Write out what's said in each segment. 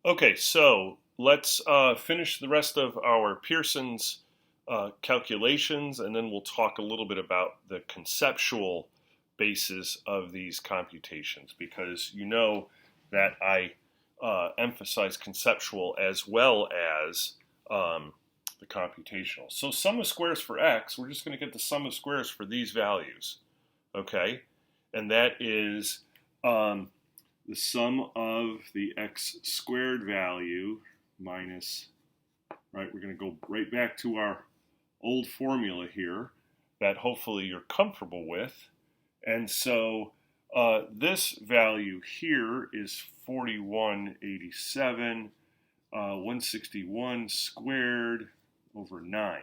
Okay, so let's finish the rest of our Pearson's calculations, and then we'll talk a little bit about the conceptual basis of these computations, because you know that I emphasize conceptual as well as the computational. So sum of squares for x, we're just going to get the sum of squares for these values, okay? And that is the sum of the x squared value minus, right, we're going to go right back to our old formula here that hopefully you're comfortable with. And so this value here is 4187, 161 squared over 9.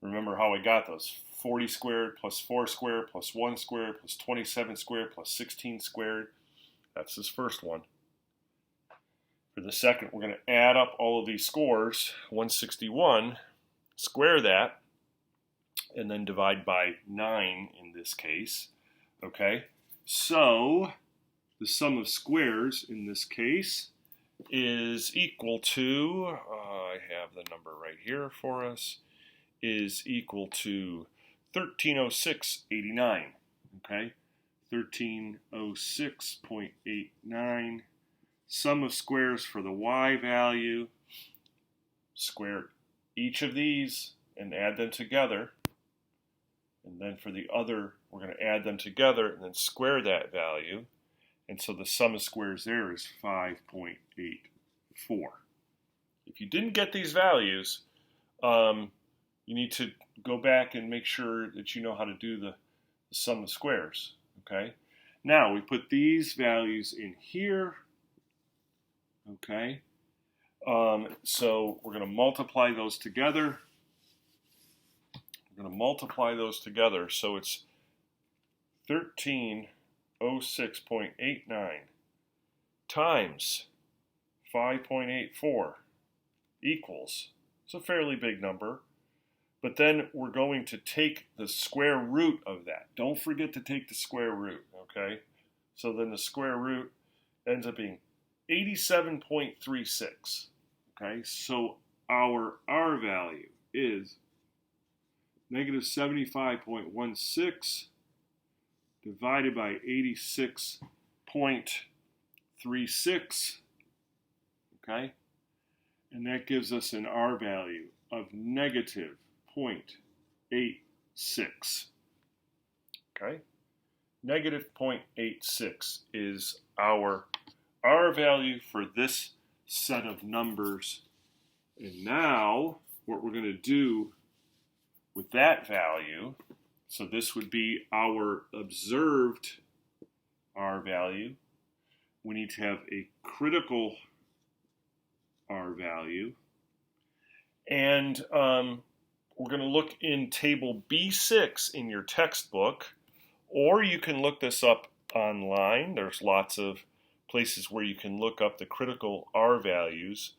Remember how I got those? 40 squared plus 4 squared plus 1 squared plus 27 squared plus 16 squared. That's this first one. For the second, we're going to add up all of these scores, 161, square that, and then divide by 9 in this case. Okay, so the sum of squares in this case is equal to, I have the number right here for us, is equal to 1306.89. Okay, 1306.89. Sum of squares for the y value, square each of these and add them together. And then for the other, we're going to add them together and then square that value. And so the sum of squares there is 5.84. If you didn't get these values, you need to go back and make sure that you know how to do the sum of squares. Okay. Now we put these values in here. Okay. So we're going to multiply those together. We're going to multiply those together. So it's 1306.89 times 5.84 equals, it's a fairly big number, but then we're going to take the square root of that. Don't forget to take the square root, okay? So then the square root ends up being 87.36, okay? So our R value is negative 75.16 divided by 86.36, okay? And that gives us an R value of negative 0.86, okay? Negative 0.86 is our R value for this set of numbers. And now what we're going to do with that value, so this would be our observed R value. We need to have a critical R value. And we're going to look in table B6 in your textbook, or you can look this up online. There's lots of places where you can look up the critical R values.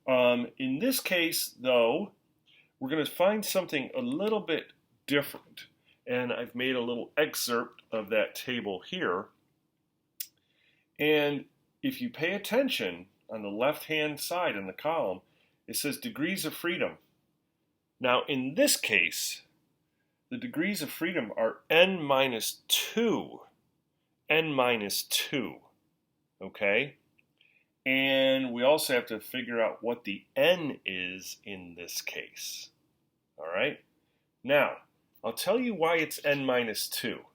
In this case, though, we're going to find something a little bit different. And I've made a little excerpt of that table here. And if you pay attention, on the left-hand side in the column, it says degrees of freedom. Now, in this case, the degrees of freedom are n minus 2. N minus 2. Okay? And we also have to figure out what the n is in this case. All right? Now, I'll tell you why it's n minus 2.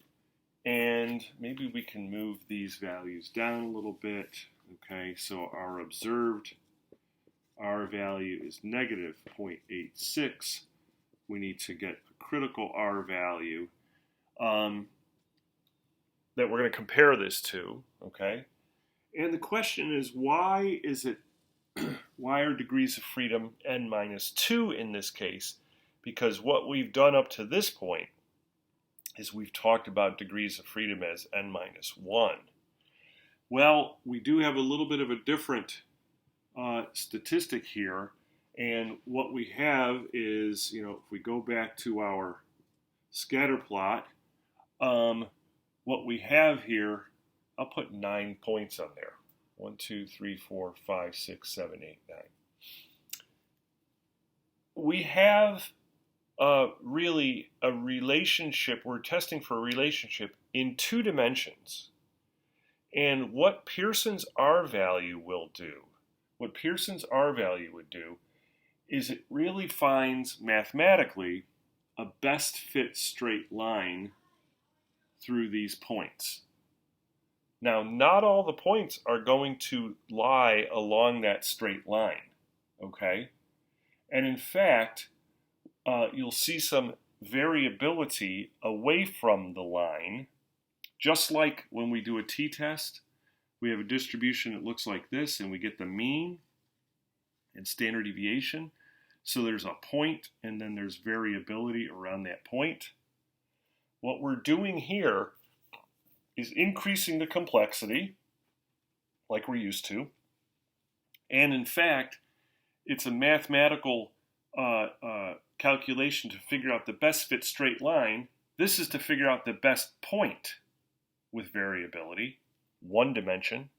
And maybe we can move these values down a little bit. Okay, so our observed R value is negative 0.86. We need to get a critical R value that we're going to compare this to. Okay, and the question is, why are degrees of freedom n minus 2 in this case? Because what we've done up to this point is we've talked about degrees of freedom as n minus 1. Well, we do have a little bit of a different statistic here, and what we have is, if we go back to our scatter plot, what we have here, I'll put 9 points on there. 1, 2, 3, 4, 5, 6, 7, 8, 9. We have really a relationship. We're testing for a relationship in 2 dimensions. And what Pearson's R value will do, what Pearson's R value would do, is it really finds mathematically a best fit straight line through these points. Now, not all the points are going to lie along that straight line, okay? And in fact, you'll see some variability away from the line. Just like when we do a t-test, we have a distribution that looks like this, and we get the mean and standard deviation. So there's a point, and then there's variability around that point. What we're doing here is increasing the complexity, like we're used to. And in fact, it's a mathematical calculation to figure out the best fit straight line. This is to figure out the best point with variability, 1 dimension.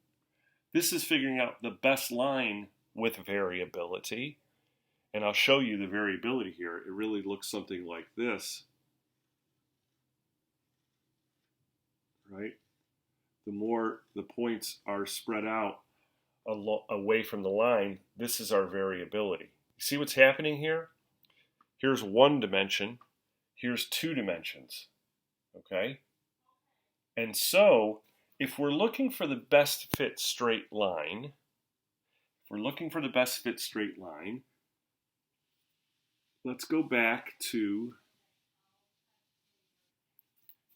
This is figuring out the best line with variability. And I'll show you the variability here. It really looks something like this, right? The more the points are spread out away from the line, this is our variability. You see what's happening here? Here's 1 dimension. Here's 2 dimensions, okay? And so, if we're looking for the best fit straight line, let's go back to,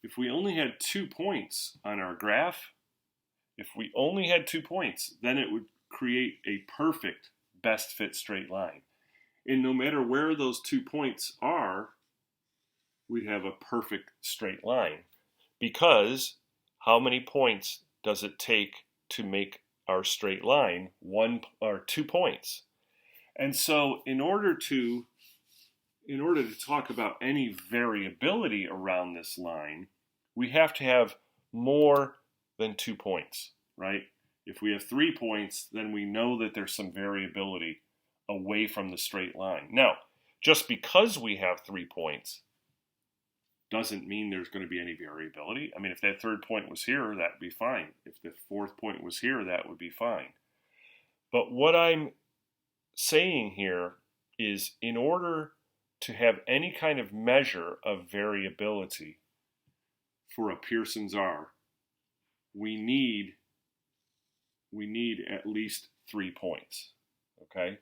if we only had 2 points on our graph, then it would create a perfect best fit straight line. And no matter where those 2 points are, we'd have a perfect straight line. Because how many points does it take to make our straight line? 1 or 2 points. And so in order to talk about any variability around this line, we have to have more than 2 points, right? If we have 3 points, then we know that there's some variability away from the straight line. Now, just because we have 3 points doesn't mean there's going to be any variability. I mean, if that 3rd point was here, that would be fine. If the 4th point was here, that would be fine. But what I'm saying here is, in order to have any kind of measure of variability for a Pearson's R, we need at least 3 points, okay?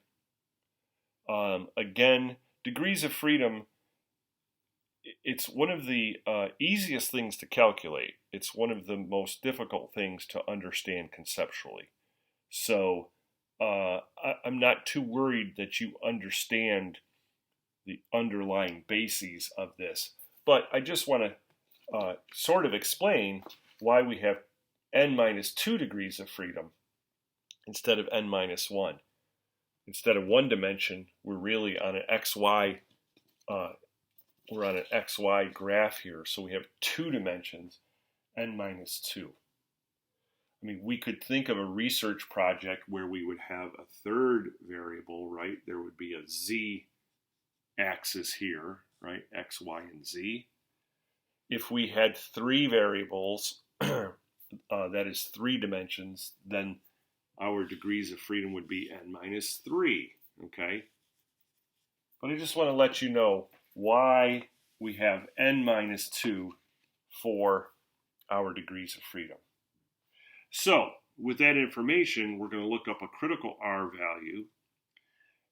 Again, degrees of freedom, it's one of the easiest things to calculate. It's one of the most difficult things to understand conceptually. So I'm not too worried that you understand the underlying bases of this. But I just want to sort of explain why we have n-2 degrees of freedom instead of n-1. Instead of 1 dimension, we're really on an xy xy graph here, so we have 2 dimensions, n-2. I mean, we could think of a research project where we would have a 3rd variable, right? There would be a z-axis here, right? X, y, and z. If we had 3 variables, that is 3 dimensions, then our degrees of freedom would be n-3, okay? But I just want to let you know why we have n-2 for our degrees of freedom. So, with that information, we're going to look up a critical R value.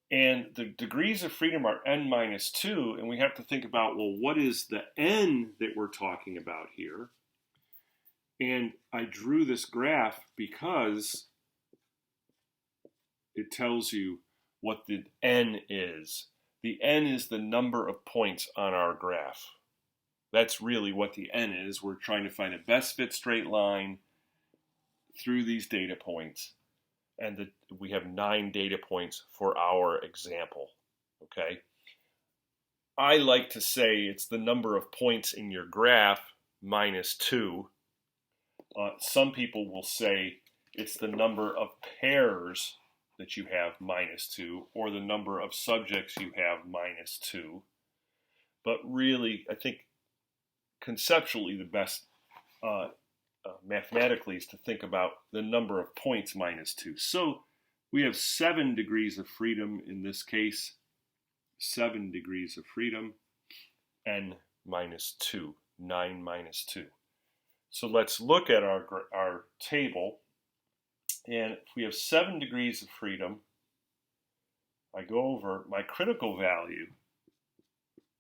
And the degrees of freedom are n-2, and we have to think about, well, what is the n that we're talking about here? And I drew this graph because it tells you what the n is. The n is the number of points on our graph. That's really what the n is. We're trying to find a best fit straight line through these data points. And we have 9 data points for our example, okay? I like to say it's the number of points in your graph minus 2. Some people will say it's the number of pairs that you have -2, or the number of subjects you have -2. But really, I think conceptually the best mathematically is to think about the number of points -2. So we have 7 degrees of freedom in this case, 7 degrees of freedom, n -2, 9 -2. So let's look at our table. And if we have 7 degrees of freedom, I go over, my critical value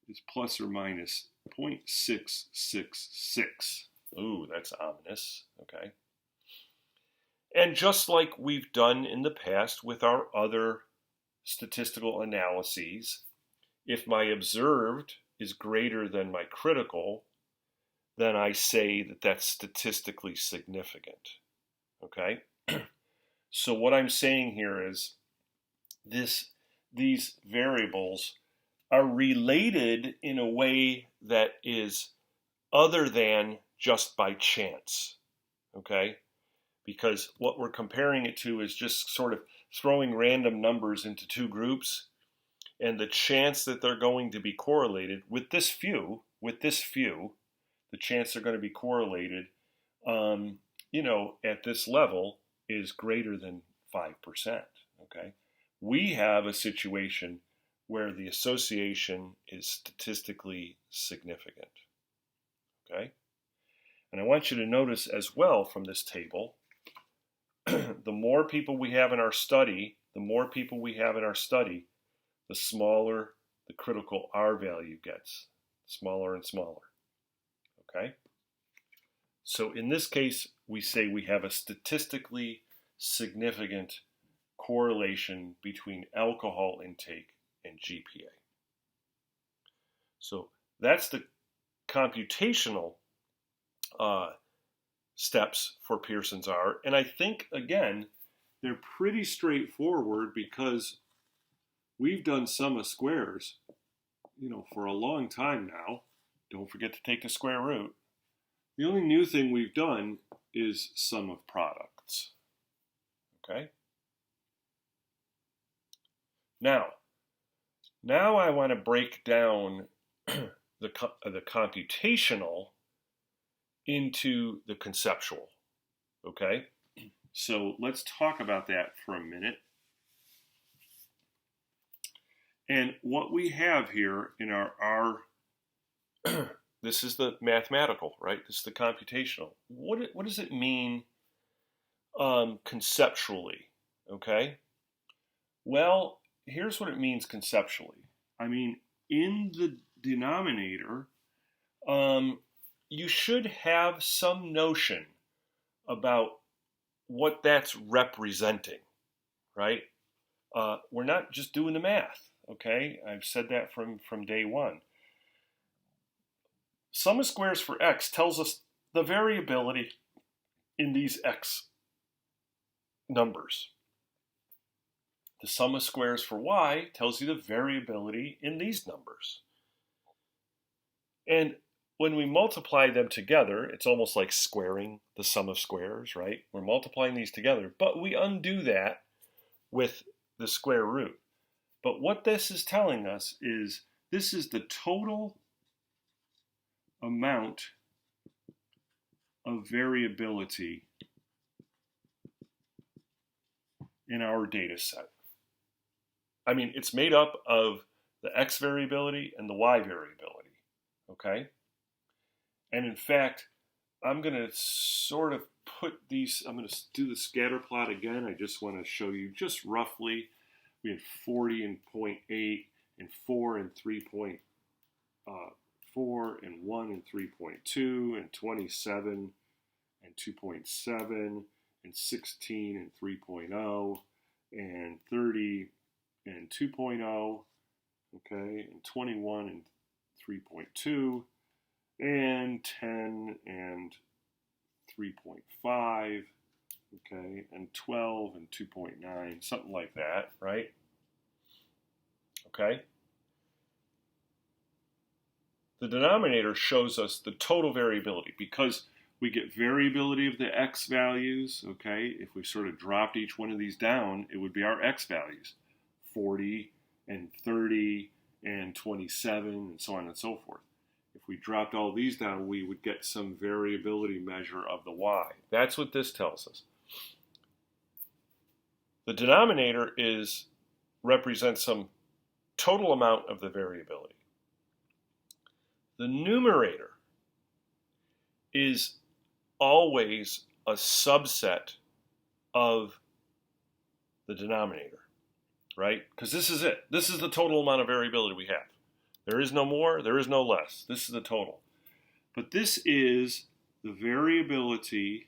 is plus or minus 0.666. Ooh, that's ominous, okay? And just like we've done in the past with our other statistical analyses, if my observed is greater than my critical, then I say that that's statistically significant, okay? So what I'm saying here is these variables are related in a way that is other than just by chance, okay? Because what we're comparing it to is just sort of throwing random numbers into two groups, and the chance that they're going to be correlated with this few, the chance they're going to be correlated, at this level is greater than 5%, okay? We have a situation where the association is statistically significant, okay? And I want you to notice as well from this table, the more people we have in our study, the smaller the critical R value gets, smaller and smaller, okay? So in this case, we say we have a statistically significant correlation between alcohol intake and GPA. So that's the computational steps for Pearson's R. And I think, again, they're pretty straightforward because we've done sum of squares, for a long time now. Don't forget to take the square root. The only new thing we've done is sum of products, okay? Now I want to break down the computational into the conceptual, okay? So let's talk about that for a minute. And what we have here in our R, this is the mathematical, right? This is the computational. What does it mean conceptually, okay? Well, here's what it means conceptually. I mean, in the denominator, you should have some notion about what that's representing, right? We're not just doing the math, okay? I've said that from day one. Sum of squares for X tells us the variability in these X numbers. The sum of squares for Y tells you the variability in these numbers. And when we multiply them together, it's almost like squaring the sum of squares, right? We're multiplying these together, but we undo that with the square root. But what this is telling us is this is the total amount of variability in our data set. I mean, it's made up of the X variability and the Y variability, okay? And in fact, I'm going to sort of put these, I'm going to do the scatter plot again. I just want to show you just roughly. We had 40 and 0.8 and 4 and 3.4 and 1 and 3.2 and 27 and 2.7 and 16 and 3.0 and 30 and 2.0, okay, and 21 and 3.2 and 10 and 3.5, okay, and 12 and 2.9, something like that, right? Okay. The denominator shows us the total variability because We get variability of the x values, okay? If we sort of dropped each one of these down, it would be our x values, 40 and 30 and 27 and so on and so forth. If we dropped all these down, we would get some variability measure of the y. That's what this tells us. The denominator represents some total amount of the variability. The numerator is always a subset of the denominator, right? Because this is it. This is the total amount of variability we have. There is no more, there is no less. This is the total. But this is the variability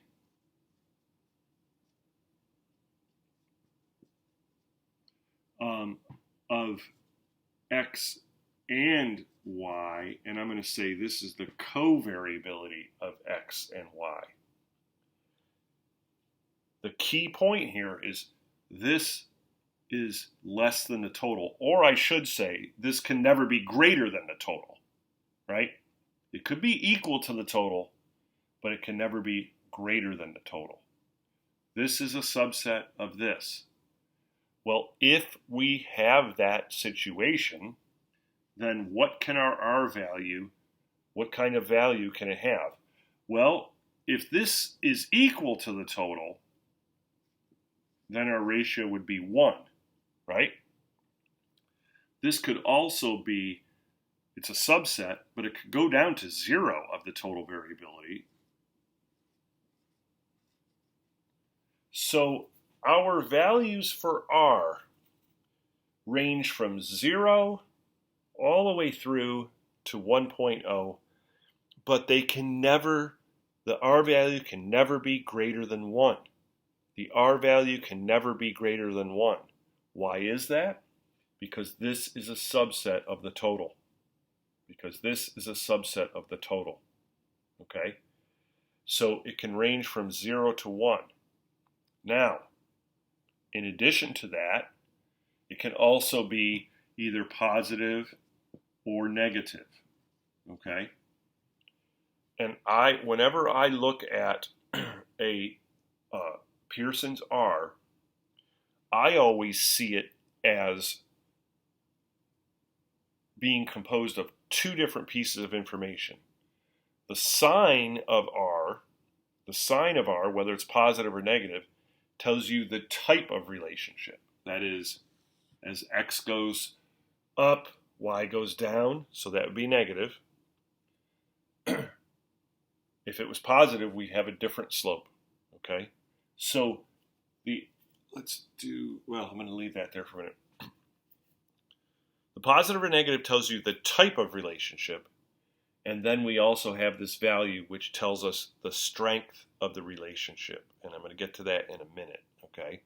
of x and y, and I'm going to say this is the covariability of x and y. The key point here is this is less than the total, or I should say this can never be greater than the total, right? It could be equal to the total, but it can never be greater than the total. This is a subset of this. Well, if we have that situation, then what can our R value, what kind of value can it have? Well, if this is equal to the total, then our ratio would be 1, right? This could also be, it's a subset, but it could go down to 0 of the total variability. So our values for R range from 0 all the way through to 1.0, but they can never, the R value can never be greater than 1. The R value can never be greater than 1. Why is that? Because this is a subset of the total. Because this is a subset of the total. Okay? So it can range from 0 to 1. Now, in addition to that, it can also be either positive or negative. Okay? And whenever I look at a Pearson's R, I always see it as being composed of two different pieces of information. The sign of R, whether it's positive or negative, tells you the type of relationship. That is, as x goes up, y goes down, so that would be negative. If it was positive, we'd have a different slope, okay? So I'm going to leave that there for a minute. The positive or negative tells you the type of relationship, and then we also have this value which tells us the strength of the relationship, and I'm going to get to that in a minute, okay?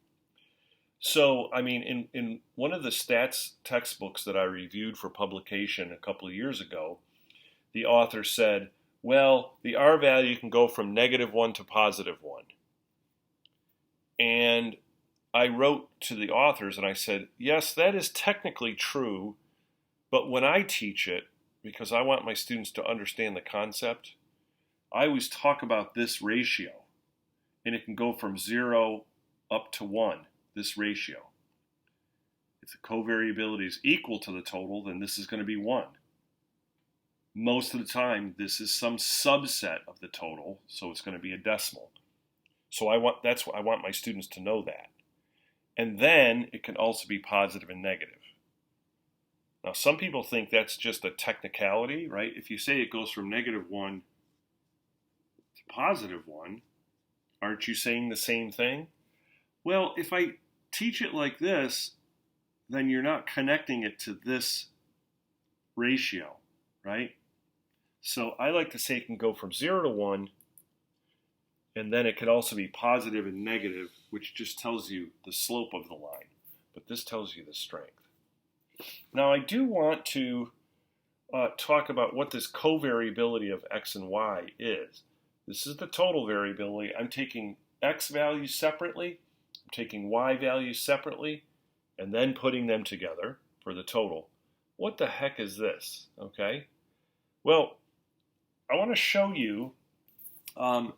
So, I mean, in one of the stats textbooks that I reviewed for publication a couple of years ago, the author said, well, the R value can go from -1 to +1. And I wrote to the authors and I said, yes, that is technically true, but when I teach it, because I want my students to understand the concept, I always talk about this ratio, and it can go from 0 up to 1, this ratio. If the covariability is equal to the total, then this is going to be 1. Most of the time, this is some subset of the total, so it's going to be a decimal. So I want my students to know that. And then it can also be positive and negative. Now, some people think that's just a technicality, right? If you say it goes from -1 to +1, aren't you saying the same thing? Well, if I teach it like this, then you're not connecting it to this ratio, right? So I like to say it can go from 0 to 1, and then it could also be positive and negative, which just tells you the slope of the line. But this tells you the strength. Now, I do want to talk about what this covariability of x and y is. This is the total variability. I'm taking x values separately, I'm taking y values separately, and then putting them together for the total. What the heck is this? Okay. Well, I want to show you kind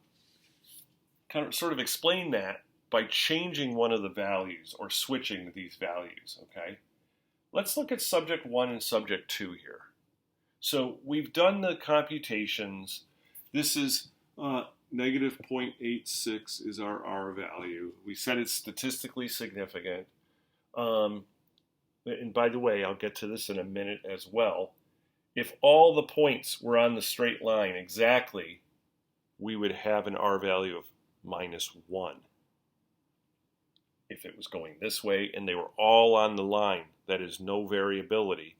of sort of explain that by changing one of the values or switching these values, okay? Let's look at subject 1 and subject 2 here. So we've done the computations. This is negative 0.86 is our R value. We said it's statistically significant. And by the way, I'll get to this in a minute as well. If all the points were on the straight line exactly, we would have an R value of -1. If it was going this way and they were all on the line, that is no variability,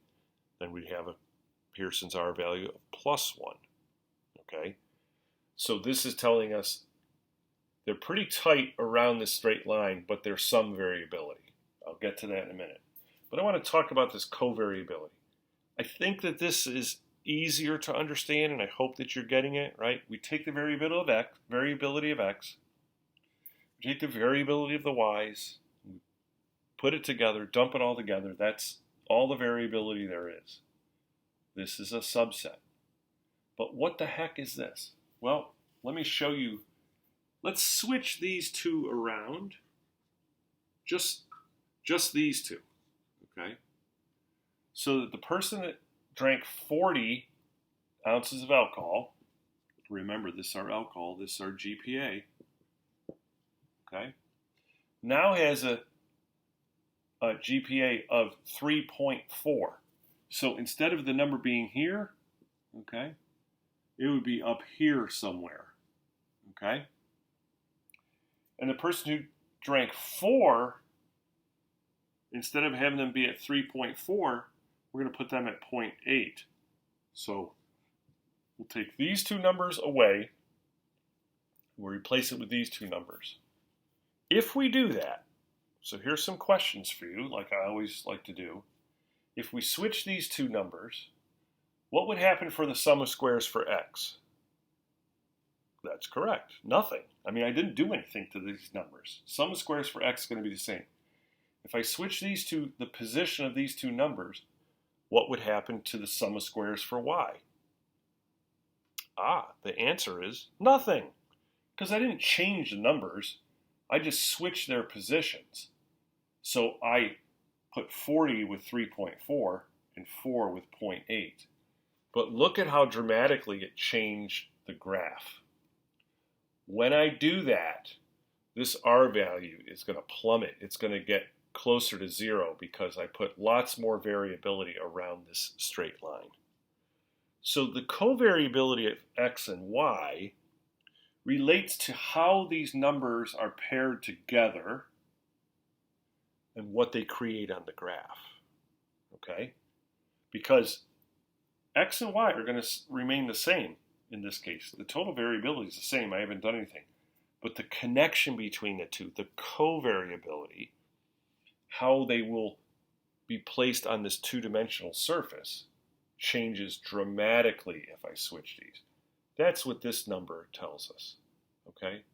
then we'd have a Pearson's R value of +1. Okay? So this is telling us they're pretty tight around this straight line, but there's some variability. I'll get to that in a minute. But I want to talk about this covariability. I think that this is easier to understand, and I hope that you're getting it, right? We take the variability of X, we take the variability of the Y's, put it together, dump it all together. That's all the variability there is. This is a subset. But what the heck is this? Well, let me show you. Let's switch these two around. Just these two, okay? So that the person that drank 40 ounces of alcohol, remember this is our alcohol, this is our GPA, okay, now has a GPA of 3.4. So instead of the number being here, okay, it would be up here somewhere, okay? And the person who drank 4, instead of having them be at 3.4, we're going to put them at 0.8. So we'll take these two numbers away. We'll replace it with these two numbers. If we do that, so here's some questions for you, like I always like to do. If we switch these two numbers, what would happen for the sum of squares for X? That's correct. Nothing. I mean, I didn't do anything to these numbers. Sum of squares for X is going to be the same. If I switch these two, the position of these two numbers, what would happen to the sum of squares for Y? The answer is nothing, because I didn't change the numbers. I just switched their positions. So I put 40 with 3.4 and 4 with 0.8. But look at how dramatically it changed the graph. When I do that, this R value is going to plummet. It's going to get closer to 0 because I put lots more variability around this straight line. So the covariability of X and Y relates to how these numbers are paired together and what they create on the graph, okay? Because X and Y are going to remain the same in this case. The total variability is the same. I haven't done anything. But the connection between the two, the covariability, how they will be placed on this two-dimensional surface, changes dramatically if I switch these. That's what this number tells us, okay?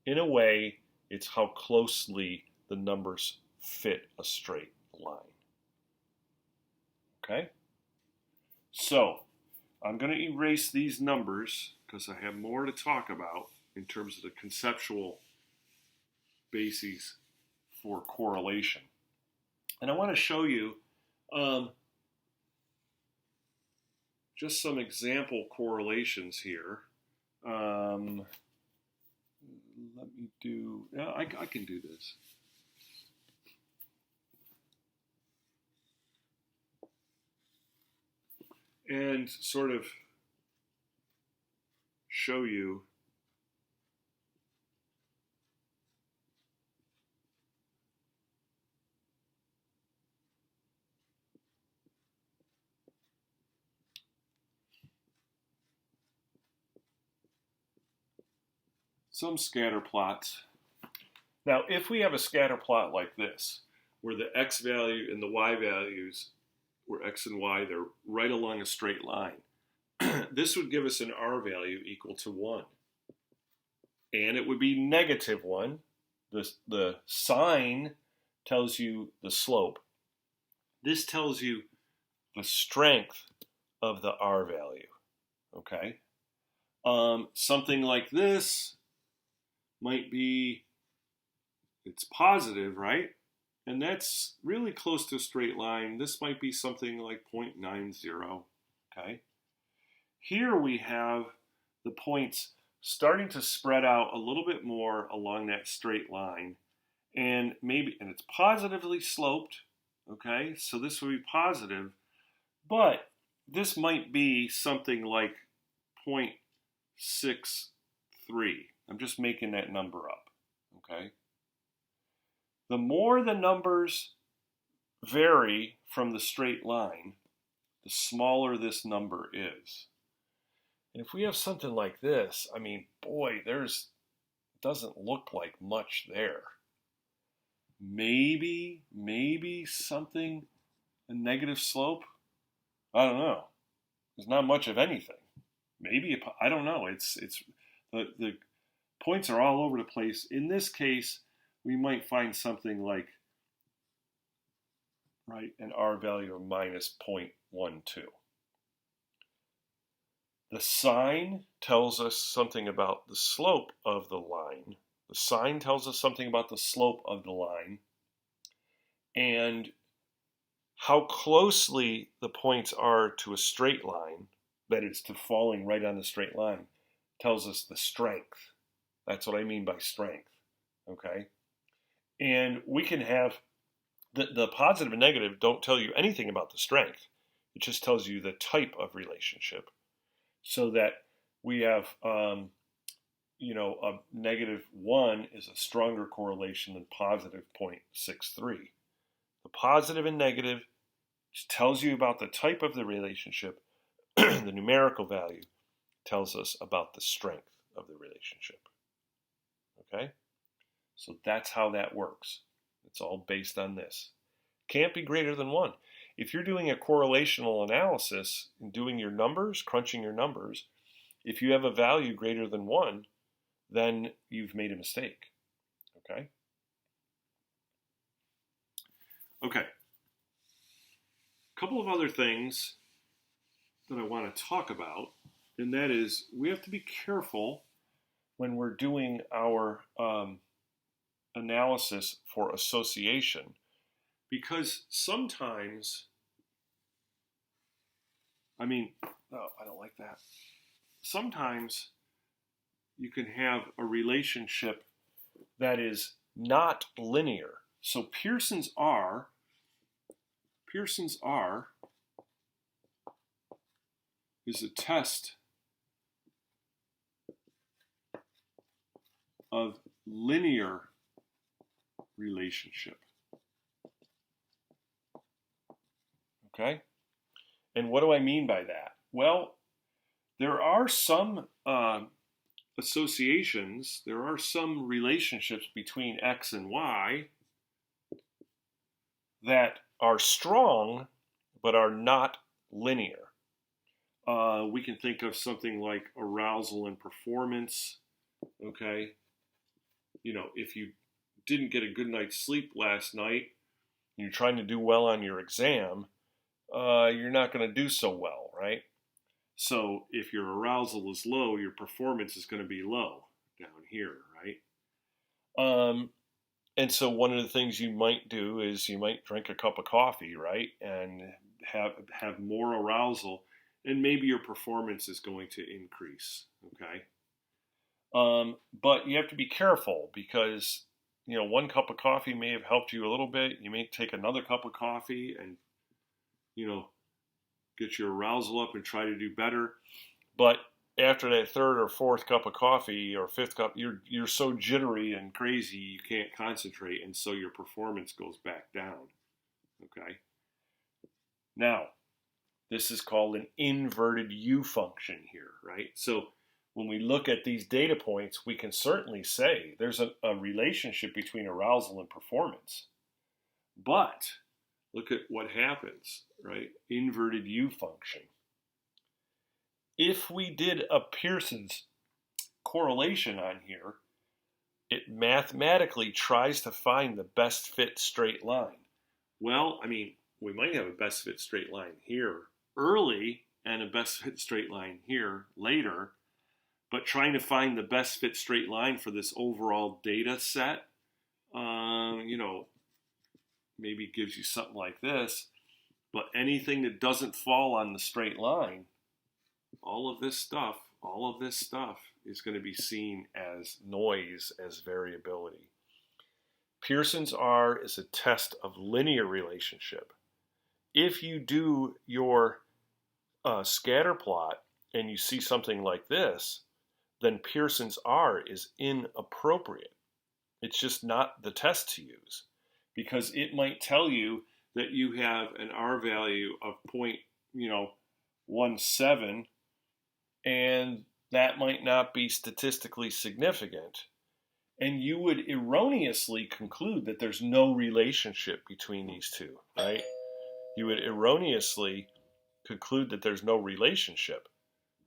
In a way, it's how closely the numbers fit a straight line, okay? So, I'm going to erase these numbers because I have more to talk about in terms of the conceptual bases for correlation. And I want to show you just some example correlations here. Let me do, I can do this. And sort of show you some scatter plots. Now, if we have a scatter plot like this, where the X value and the Y values, where X and Y, they're right along a straight line, this would give us an R value equal to 1. And it would be -1. The sign tells you the slope. This tells you the strength of the R value, okay? Something like this might be, it's positive, right? And that's really close to a straight line. This might be something like 0.90, okay? Here we have the points starting to spread out a little bit more along that straight line. And it's positively sloped, okay? So this would be positive, but this might be something like 0.63. I'm just making that number up, okay? The more the numbers vary from the straight line, the smaller this number is. And if we have something like this, I mean, boy, doesn't look like much there. Maybe something, a negative slope. I don't know. There's not much of anything. Maybe, I don't know. The points are all over the place. In this case, we might find something like, right, an R value of minus 0.12. The sign tells us something about the slope of the line. The sign tells us something about the slope of the line. And how closely the points are to a straight line, that is, to falling right on the straight line, tells us the strength. That's what I mean by strength, okay? And we can have, the positive and negative don't tell you anything about the strength. It just tells you the type of relationship. So that we have, a -1 is a stronger correlation than positive 0.63. The positive and negative just tells you about the type of the relationship. The numerical value tells us about the strength of the relationship. Okay? So that's how that works. It's all based on this. Can't be greater than 1. If you're doing a correlational analysis and doing your numbers, crunching your numbers, if you have a value greater than 1, then you've made a mistake. Okay? Okay. A couple of other things that I want to talk about, and that is we have to be careful when we're doing our analysis for association, because sometimes, I don't like that. Sometimes you can have a relationship that is not linear. So Pearson's R is a test of linear relationship. Okay? And what do I mean by that? Well, there are some associations, there are some relationships between X and Y that are strong but are not linear. We can think of something like arousal and performance, okay? If you didn't get a good night's sleep last night and you're trying to do well on your exam, you're not going to do so well, right? So if your arousal is low, your performance is going to be low down here, right? And so one of the things you might do is you might drink a cup of coffee, right? And have more arousal, and maybe your performance is going to increase, okay? But you have to be careful because, one cup of coffee may have helped you a little bit. You may take another cup of coffee and, get your arousal up and try to do better. But after that third or fourth cup of coffee or fifth cup, you're so jittery and crazy you can't concentrate, and so your performance goes back down, okay? Now, this is called an inverted U function here, right? So when we look at these data points, we can certainly say there's a relationship between arousal and performance. But look at what happens, right? Inverted U function. If we did a Pearson's correlation on here, it mathematically tries to find the best fit straight line. Well, we might have a best fit straight line here early and a best fit straight line here later, But trying to find the best fit straight line for this overall data set, maybe gives you something like this. But anything that doesn't fall on the straight line, all of this stuff is going to be seen as noise, as variability. Pearson's R is a test of linear relationship. If you do your scatter plot and you see something like this, then Pearson's R is inappropriate. It's just not the test to use, because it might tell you that you have an R value of 0.17, and that might not be statistically significant. And you would erroneously conclude that there's no relationship between these two, right? You would erroneously conclude that there's no relationship,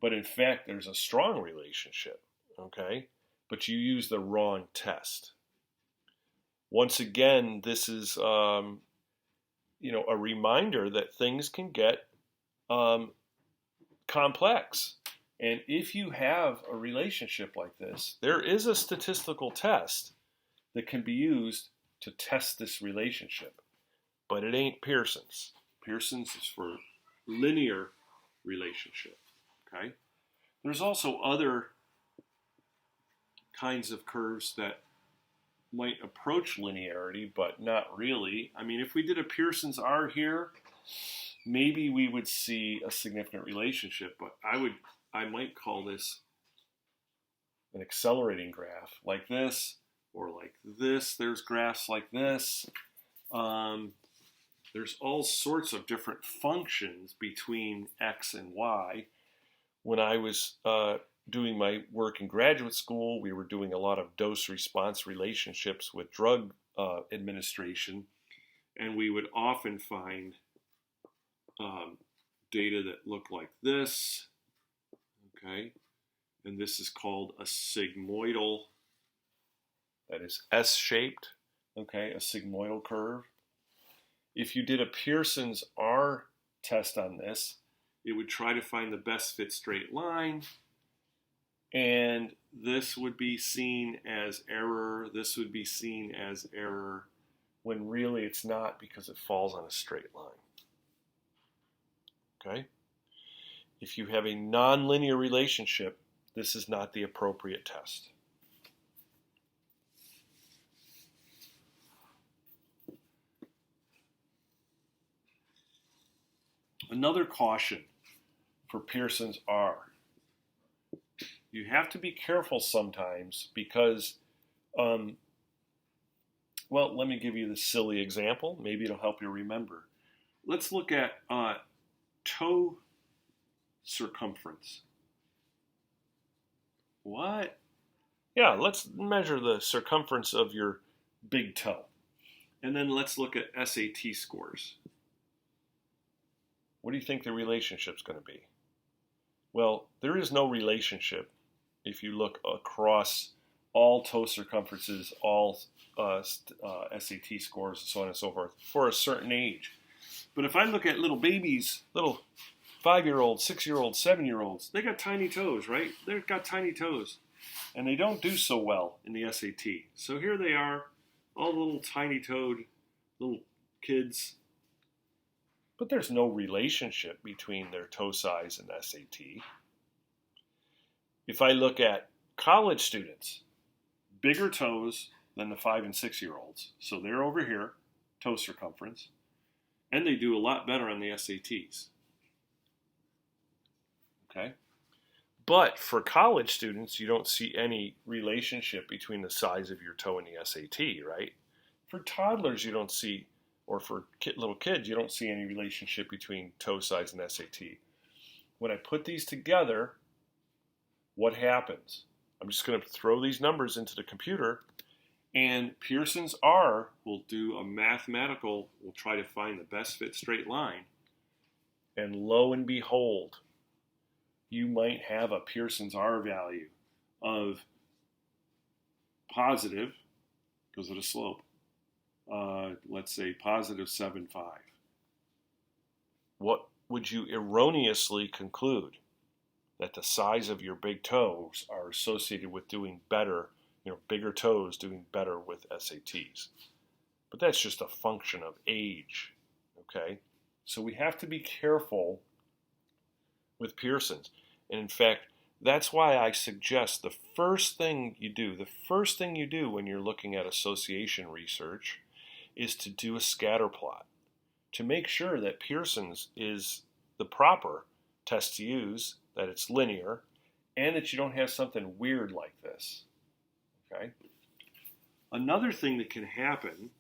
but in fact there's a strong relationship, okay? But you use the wrong test. Once again, this is a reminder that things can get complex. And if you have a relationship like this, there is a statistical test that can be used to test this relationship. But it ain't Pearson's. Pearson's is for linear relationship. Okay? There's also other kinds of curves that might approach linearity, but not really. I mean, if we did a Pearson's R here, maybe we would see a significant relationship, but I might call this an accelerating graph, like this, or like this. There's graphs like this. There's all sorts of different functions between X and Y. When I was doing my work in graduate school, we were doing a lot of dose-response relationships with drug administration, and we would often find data that look like this, okay? And this is called a sigmoidal, that is S-shaped, okay, a sigmoidal curve. If you did a Pearson's R test on this, it would try to find the best fit straight line, and this would be seen as error, this would be seen as error, when really it's not, because it falls on a straight line. Okay? If you have a nonlinear relationship, this is not the appropriate test. Another caution for Pearson's R. You have to be careful sometimes because, let me give you this silly example. Maybe it'll help you remember. Let's look at toe circumference. What? Yeah, let's measure the circumference of your big toe. And then let's look at SAT scores. What do you think the relationship's going to be? Well, there is no relationship if you look across all toe circumferences, all SAT scores, and so on and so forth, for a certain age. But if I look at little babies, little 5-year-olds, 6-year-olds, 7-year-olds, they got tiny toes, right? They've got tiny toes. And they don't do so well in the SAT. So here they are, all little tiny-toed little kids. But there's no relationship between their toe size and SAT. If I look at college students, bigger toes than the 5 and 6-year-olds. So they're over here, toe circumference, and they do a lot better on the SATs. Okay? But for college students, you don't see any relationship between the size of your toe and the SAT, right? For toddlers, you don't see, or for little kids, you don't see any relationship between toe size and SAT. When I put these together, what happens? I'm just going to throw these numbers into the computer, and Pearson's R will do a mathematical, will try to find the best fit straight line. And lo and behold, you might have a Pearson's R value of positive, because of the slope, let's say positive 7.5. What would you erroneously conclude? that the size of your big toes are associated with doing better, bigger toes doing better with SATs. But that's just a function of age, okay? So we have to be careful with Pearson's. And in fact, that's why I suggest the first thing you do when you're looking at association research is to do a scatter plot to make sure that Pearson's is the proper test to use, that it's linear, and that you don't have something weird like this, okay? Another thing that can happen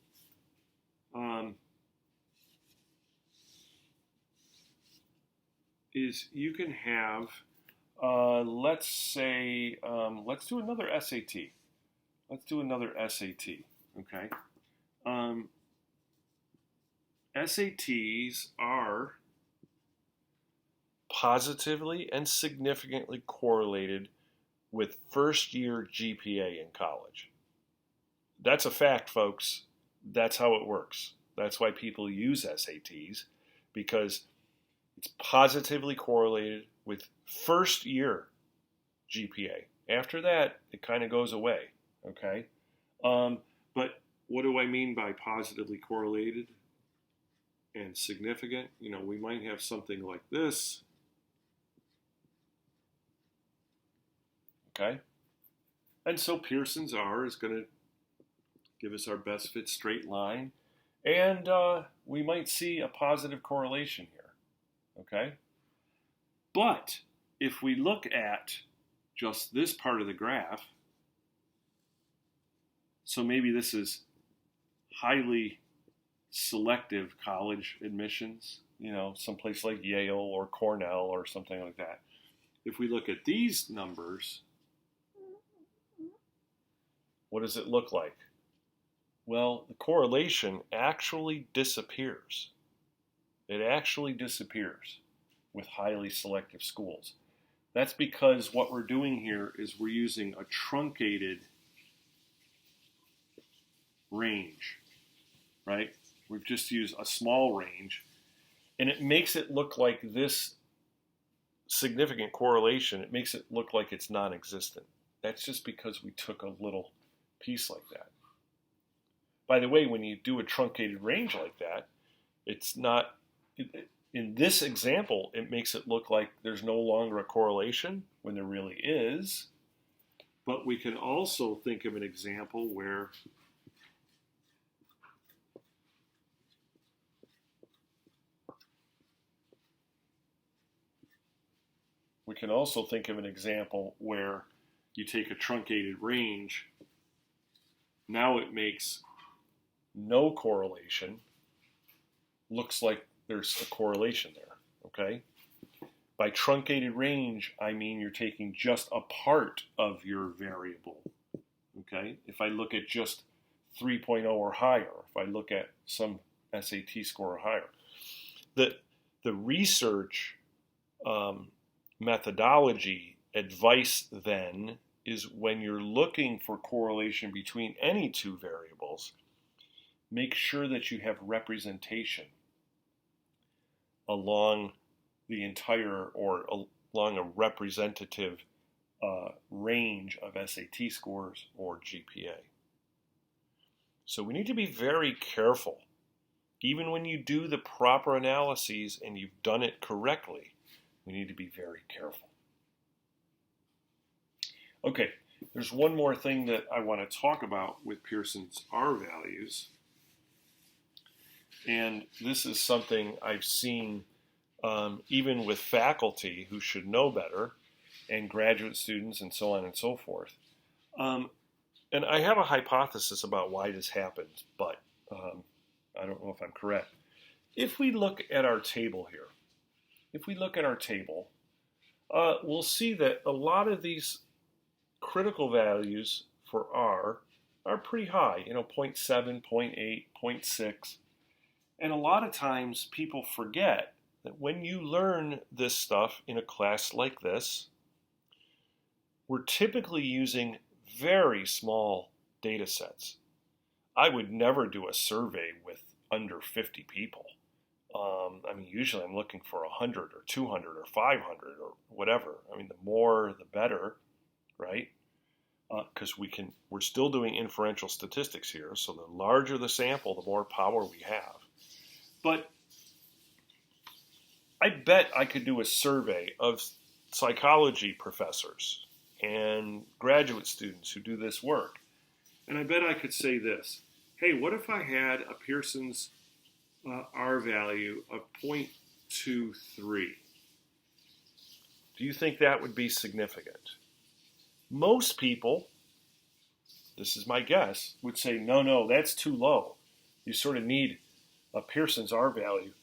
is you can have, let's say, let's do another SAT. Let's do another SAT, okay? SATs are positively and significantly correlated with first-year GPA in college. That's a fact, folks. That's how it works. That's why people use SATs, because it's positively correlated with first-year GPA. After that, it kind of goes away, okay? But what do I mean by positively correlated and significant? We might have something like this. Okay? And so Pearson's R is going to give us our best fit straight line. And we might see a positive correlation here. Okay? But if we look at just this part of the graph, so maybe this is highly selective college admissions, someplace like Yale or Cornell or something like that. If we look at these numbers, what does it look like? Well, the correlation actually disappears. It actually disappears with highly selective schools. That's because what we're doing here is we're using a truncated range, right? We've just used a small range, and it makes it look like this significant correlation, it makes it look like it's non-existent. That's just because we took a little piece like that. By the way, when you do a truncated range like that, it's not, in this example, it makes it look like there's no longer a correlation when there really is. But we can also think of an example where you take a truncated range. Now it makes no correlation. Looks like there's a correlation there, okay? By truncated range, I mean you're taking just a part of your variable, okay? If I look at just 3.0 or higher, if I look at some SAT score or higher. The research methodology advice then is when you're looking for correlation between any two variables, make sure that you have representation along the entire or along a representative range of SAT scores or GPA. So we need to be very careful. Even when you do the proper analyses and you've done it correctly, we need to be very careful. Okay, there's one more thing that I want to talk about with Pearson's R values. And this is something I've seen even with faculty who should know better, and graduate students and so on and so forth. And I have a hypothesis about why this happens, but I don't know if I'm correct. If we look at our table here, we'll see that a lot of these critical values for R are pretty high, 0.7, 0.8, 0.6. And a lot of times people forget that when you learn this stuff in a class like this, we're typically using very small data sets. I would never do a survey with under 50 people. I mean, usually I'm looking for 100 or 200 or 500 or whatever. I mean, the more, the better, right? Because we're still doing inferential statistics here. So the larger the sample, the more power we have. But I bet I could do a survey of psychology professors and graduate students who do this work. And I bet I could say this. Hey, what if I had a Pearson's R value of 0.23? Do you think that would be significant? Most people, this is my guess, would say, no, that's too low. You sort of need a Pearson's R value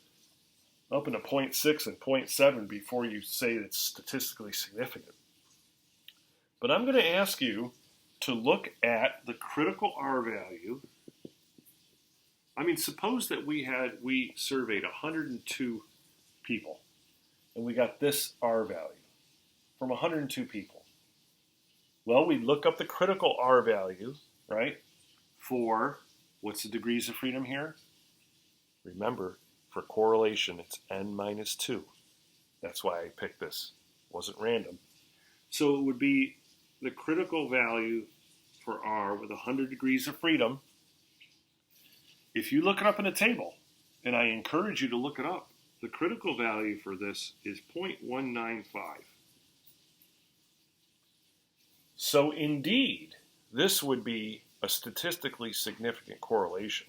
up into 0.6 and 0.7 before you say it's statistically significant. But I'm going to ask you to look at the critical R value. I mean, suppose that we surveyed 102 people, and we got this R value from 102 people. Well, we look up the critical R value, right, for, what's the degrees of freedom here? Remember, for correlation, it's n minus 2. That's why I picked this. It wasn't random. So it would be the critical value for R with 100 degrees of freedom. If you look it up in a table, and I encourage you to look it up, the critical value for this is 0.195. So indeed, this would be a statistically significant correlation.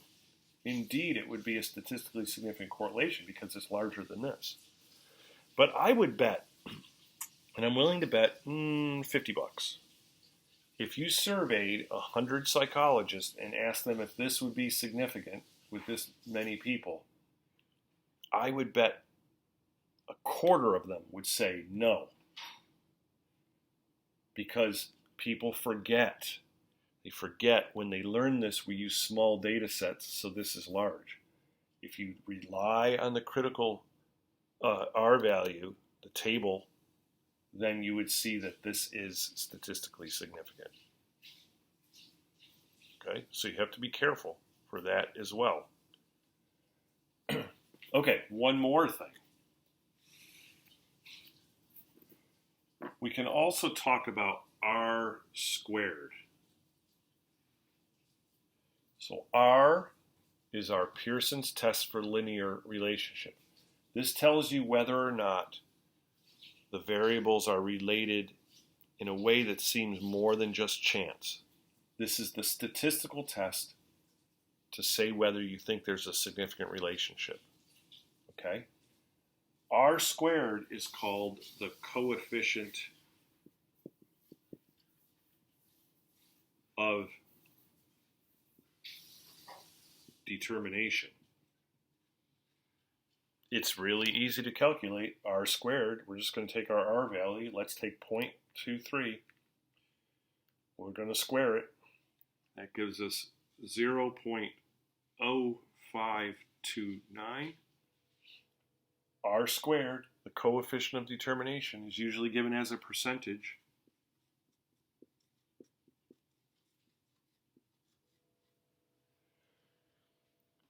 Indeed, it would be a statistically significant correlation because it's larger than this. But I would bet, and I'm willing to bet $50. If you surveyed 100 psychologists and asked them if this would be significant with this many people, I would bet a quarter of them would say no. Because people forget. They forget when they learn this, we use small data sets, so this is large. If you rely on the critical R value, the table, then you would see that this is statistically significant. Okay, so you have to be careful for that as well. Okay, one more thing. We can also talk about R squared. So R is our Pearson's test for linear relationship. This tells you whether or not the variables are related in a way that seems more than just chance. This is the statistical test to say whether you think there's a significant relationship. Okay? R squared is called the coefficient of determination. It's really easy to calculate R squared. We're just going to take our R value. Let's take 0.23. We're going to square it. That gives us 0.0529. R squared, the coefficient of determination, is usually given as a percentage.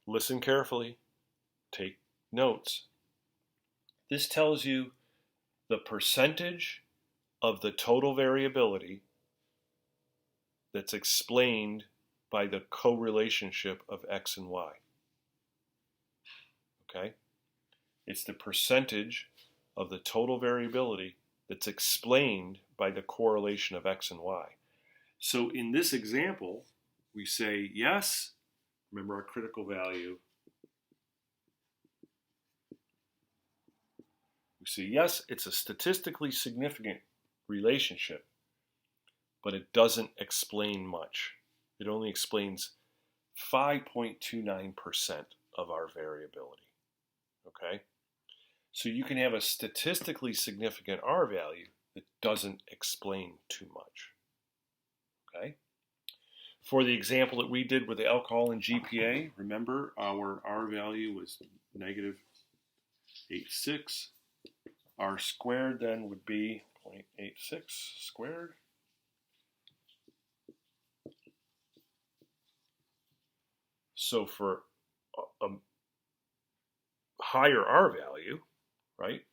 Listen carefully. Take notes. This tells you the percentage of the total variability that's explained by the correlationship of X and Y. Okay? It's the percentage of the total variability that's explained by the correlation of X and Y. So in this example, we say yes, remember our critical value. We say yes, it's a statistically significant relationship, but it doesn't explain much. It only explains 5.29% of our variability. Okay? So you can have a statistically significant R value that doesn't explain too much. Okay? For the example that we did with the alcohol and GPA, remember our R value was negative 0.86. R squared then would be 0.86 squared. So for a higher R value, right,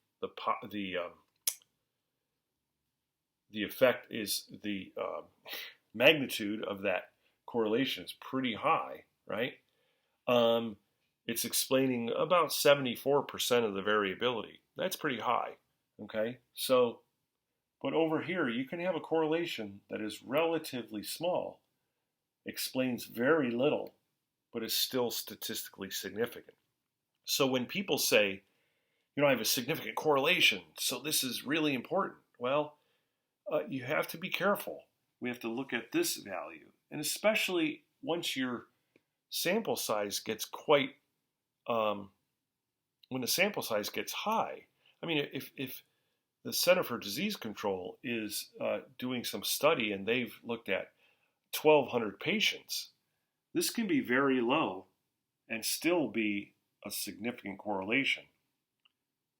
the effect is the magnitude of that correlation is pretty high, right? It's explaining about 74% of the variability. That's pretty high, okay? So, but over here, you can have a correlation that is relatively small, explains very little, but is still statistically significant. So when people say, I have a significant correlation, so this is really important. Well, you have to be careful. We have to look at this value. And especially once your sample size gets when the sample size gets high. I mean, if the Center for Disease Control is doing some study and they've looked at 1,200 patients, this can be very low and still be a significant correlation.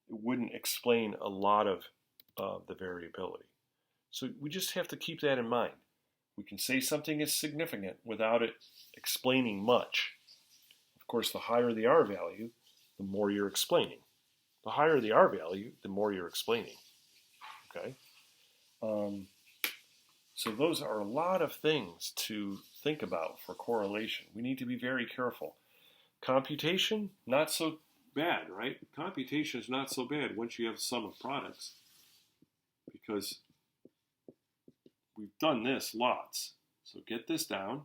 It wouldn't explain a lot of the variability. So we just have to keep that in mind. We can say something is significant without it explaining much. Of course, the higher the R value, the more you're explaining. The higher the R value, the more you're explaining. Okay? So those are a lot of things to think about for correlation. We need to be very careful. Computation, not so bad, right? Computation is not so bad once you have a sum of products, because we've done this lots. So get this down,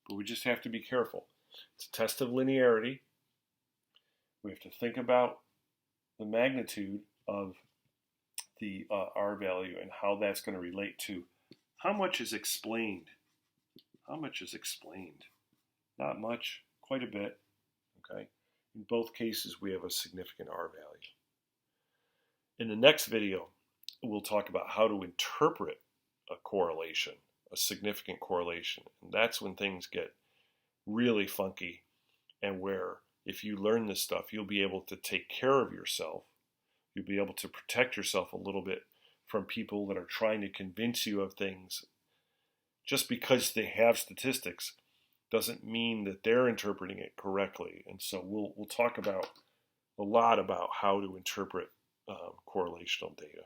but we just have to be careful. It's a test of linearity. We have to think about the magnitude of the R value and how that's going to relate to how much is explained. How much is explained? Not much, quite a bit. Okay. In both cases, we have a significant R value. In the next video, we'll talk about how to interpret a correlation, a significant correlation. And that's when things get really funky, and where if you learn this stuff, you'll be able to take care of yourself. You'll be able to protect yourself a little bit from people that are trying to convince you of things. Just because they have statistics doesn't mean that they're interpreting it correctly. And so we'll talk about a lot about how to interpret correlational data.